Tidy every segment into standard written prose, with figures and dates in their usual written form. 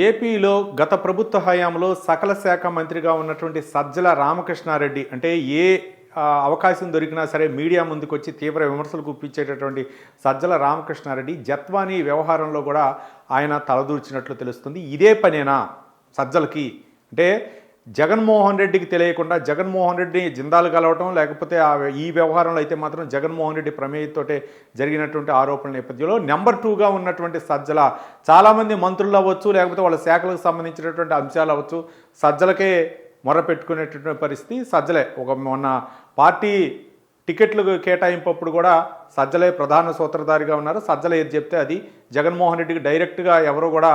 ఏపీలో గత ప్రభుత్వ హయాంలో సకల శాఖ మంత్రిగా ఉన్నటువంటి సజ్జల రామకృష్ణారెడ్డి అంటే అవకాశం దొరికినా సరే మీడియా ముందుకు వచ్చి తీవ్ర విమర్శలు గుప్పించేటటువంటి సజ్జల రామకృష్ణారెడ్డి జత్వానీ వ్యవహారంలో కూడా ఆయన తలదూర్చినట్లు తెలుస్తుంది. ఇదే పనేనా సజ్జలకి అంటే జగన్మోహన్ రెడ్డికి తెలియకుండా జగన్మోహన్ రెడ్డిని జిందాలు కలవటం, లేకపోతే ఈ వ్యవహారంలో అయితే మాత్రం జగన్మోహన్ రెడ్డి ప్రమేయంతోటే జరిగినటువంటి ఆరోపణల నేపథ్యంలో నెంబర్ 2గా ఉన్నటువంటి సజ్జల చాలామంది మంత్రులు అవ్వచ్చు, లేకపోతే వాళ్ళ శాఖలకు సంబంధించినటువంటి అంశాలు అవ్వచ్చు, సజ్జలకే మొరపెట్టుకునేటటువంటి పరిస్థితి. సజ్జలే మొన్న పార్టీ టికెట్లు కేటాయింపప్పుడు కూడా సజ్జలే ప్రధాన సూత్రధారిగా ఉన్నారు. సజ్జల ఏది చెప్తే అది జగన్మోహన్ రెడ్డికి డైరెక్ట్గా ఎవరు కూడా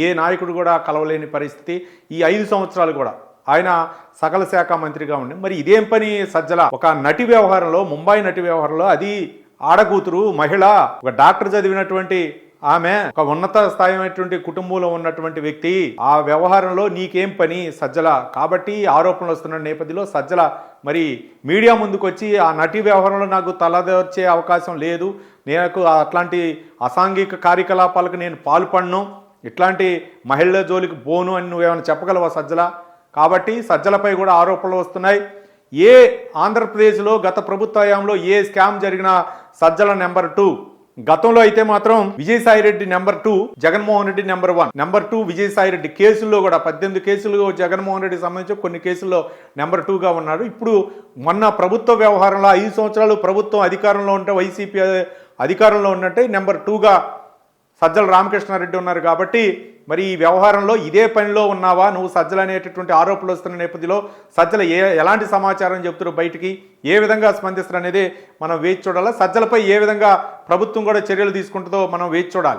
ఏ నాయకుడు కూడా కలవలేని పరిస్థితి. ఈ 5 సంవత్సరాలు కూడా ఆయన సకల శాఖ మంత్రిగా ఉండి మరి ఇదేం పని సజ్జల ఒక నటి వ్యవహారంలో, ముంబై నటి వ్యవహారంలో, అది ఆడకూతురు మహిళ, ఒక డాక్టర్ చదివినటువంటి ఆమె, ఒక ఉన్నత స్థాయిమైనటువంటి కుటుంబంలో ఉన్నటువంటి వ్యక్తి, ఆ వ్యవహారంలో నీకేం పని సజ్జల? కాబట్టి ఆరోపణలు వస్తున్న నేపథ్యంలో సజ్జల మరి మీడియా ముందుకు వచ్చి ఆ నటి వ్యవహారంలో నాకు తలదొచ్చే అవకాశం లేదు, నేను అట్లాంటి అసాంఘిక కార్యకలాపాలకు నేను పాల్పడను, ఇట్లాంటి మహిళల జోలికి పోను అని నువ్వేమైనా చెప్పగలవా సజ్జల? కాబట్టి సజ్జలపై కూడా ఆరోపణలు వస్తున్నాయి. ఆంధ్రప్రదేశ్లో గత ప్రభుత్వ హయాంలో ఏ స్కామ్ జరిగినా సజ్జల నెంబర్ 2. గతంలో అయితే మాత్రం Vijayasai Reddy number 2, Jaganmohan Reddy number 1. Number 2 Vijayasai Reddy. కేసుల్లో కూడా 18 కేసులు జగన్మోహన్ రెడ్డికి సంబంధించి కొన్ని కేసుల్లో నెంబర్ 2గా ఉన్నాడు. ఇప్పుడు మొన్న ప్రభుత్వ వ్యవహారంలో 5 సంవత్సరాలు ప్రభుత్వం అధికారంలో ఉంటే, వైసీపీ అధికారంలో ఉన్నట్టే నెంబర్ 2గా సజ్జల రామకృష్ణారెడ్డి ఉన్నారు. కాబట్టి మరి ఈ వ్యవహారంలో ఇదే పనిలో ఉన్నావా నువ్వు సజ్జల అనేటటువంటి ఆరోపణలు వస్తున్న నేపథ్యంలో సజ్జల ఎలాంటి సమాచారం చెప్తారు బయటికి, ఏ విధంగా స్పందిస్తారు అనేది మనం వేచి చూడాలి. సజ్జలపై ఏ విధంగా ప్రభుత్వం కూడా చర్యలు తీసుకుంటుందో మనం వేచి చూడాలి.